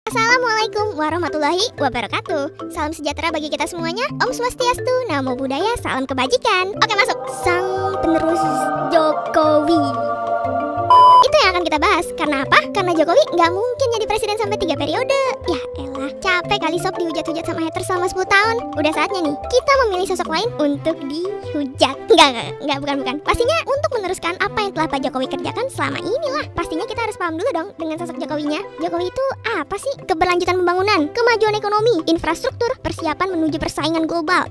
Assalamualaikum warahmatullahi wabarakatuh. Salam sejahtera bagi kita semuanya. Om Swastiastu, Namo Buddhaya, salam kebajikan. Oke, masuk. Sang penerus Jokowi. Itu yang akan kita bahas. Karena apa? Karena Jokowi nggak mungkin jadi presiden sampai 3 periode. Ya elah, capek kali sob dihujat-hujat sama haters selama 10 tahun. Udah saatnya nih, kita memilih sosok lain untuk dihujat. Enggak, bukan. Pastinya untuk meneruskan apa yang telah Pak Jokowi kerjakan selama inilah. Pastinya kita harus paham dulu dong dengan sosok Jokowinya. Jokowi itu apa sih? Keberlanjutan pembangunan, kemajuan ekonomi, infrastruktur, persiapan menuju persaingan global.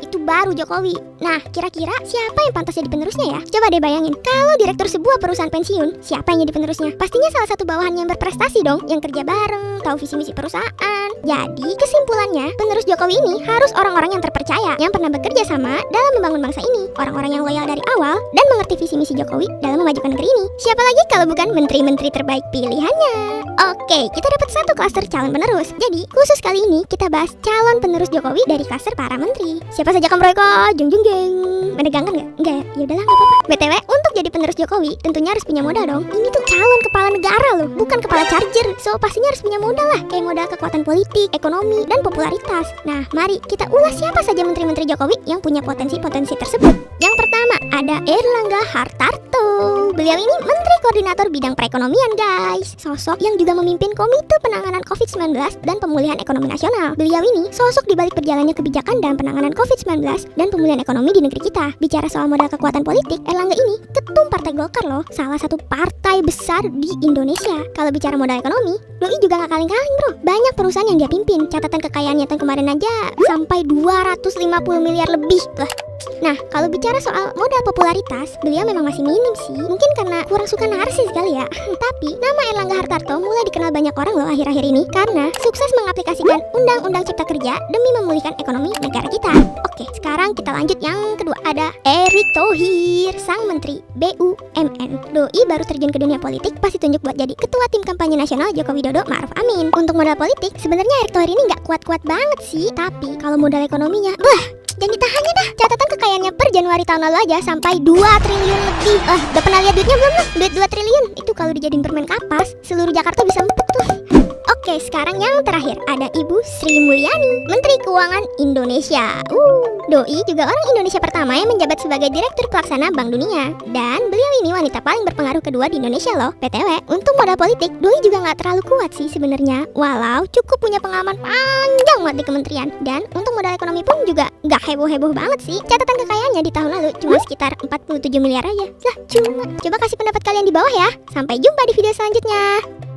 Itu baru Jokowi. Nah, kira-kira siapa yang pantas jadi penerusnya ya? Coba deh bayangin, kalau direktur sebuah perusahaan pensiun, siapa yang jadi penerusnya? Pastinya salah satu bawahannya yang berprestasi dong, yang kerja bareng, tahu visi misi perusahaan. Jadi kesimpulannya, penerus Jokowi ini harus orang-orang yang terpercaya, yang pernah bekerja sama dalam membangun bangsa ini, orang-orang yang loyal dari awal dan mengerti visi misi Jokowi dalam memajukan negeri ini. Siapa lagi kalau bukan menteri-menteri terbaik pilihannya? Oke, kita dapat satu klaster calon penerus. Jadi khusus kali ini kita bahas calon penerus Jokowi dari klaster para menteri. Siapa saja mereka? Jeng. Menegangkan nggak? Enggak ya? Ya udahlah, nggak apa-apa. BTW, untuk jadi penerus Jokowi tentunya harus punya modal dong. Ini tuh calon kepala negara loh, bukan kepala charger. So pastinya harus punya modal lah, kayak modal kekuatan politik, ekonomi, dan popularitas. Nah, mari kita ulas siapa saja menteri-menteri Jokowi yang punya potensi-potensi tersebut. Yang pertama, ada Airlangga Hartarto. Beliau ini Menteri Koordinator Bidang Perekonomian, guys. Sosok yang juga memimpin Komite Penanganan COVID-19 dan Pemulihan Ekonomi Nasional. Beliau ini sosok di balik berjalannya kebijakan dalam penanganan COVID-19 dan pemulihan ekonomi di negeri kita. Bicara soal modal kekuatan politik, Airlangga ini ketum Partai Golkar loh, salah satu partai besar di Indonesia. Kalau bicara modal ekonomi, doi juga gak kaleng-kaleng bro. Banyak perusahaan yang dia pimpin. Catatan kekayaannya tahun kemarin aja sampai 250 miliar lebih. Nah, kalau bicara soal modal popularitas, beliau memang masih minim sih. Mungkin karena kurang suka narsis kali ya. Tapi, nama Airlangga Hartarto mulai dikenal banyak orang loh akhir-akhir ini karena sukses mengaplikasikan Undang-Undang Cipta Kerja demi memulihkan ekonomi negara kita. Oke, sekarang kita lanjut yang kedua. Ada Erick Thohir, sang Menteri BUMN. Doi baru terjun ke dunia politik, pasti tunjuk buat jadi Ketua Tim Kampanye Nasional Joko Widodo Ma'ruf Amin. Untuk modal politik, sebenarnya Erick Thohir ini nggak kuat-kuat banget sih. Tapi, kalau modal ekonominya, jangan ditahannya dah. Catatan kekayaannya per Januari tahun lalu aja sampai 2 triliun lebih. Udah pernah lihat duitnya belum? Duit 2 triliun. Itu kalau dijadiin permen kapas, seluruh Jakarta bisa empuk tuh. Oke, sekarang yang terakhir ada Ibu Sri Mulyani, Menteri Keuangan Indonesia. Doi juga orang Indonesia pertama yang menjabat sebagai Direktur Pelaksana Bank Dunia. Dan beliau ini wanita paling berpengaruh kedua di Indonesia loh. BTW, untuk modal politik, Doi juga nggak terlalu kuat sih sebenarnya. Walau cukup punya pengalaman panjang buat di kementerian. Dan untuk modal ekonomi pun juga nggak heboh-heboh banget sih. Catatan kekayaannya di tahun lalu cuma sekitar 47 miliar aja. Lah, cuma. Coba kasih pendapat kalian di bawah ya. Sampai jumpa di video selanjutnya.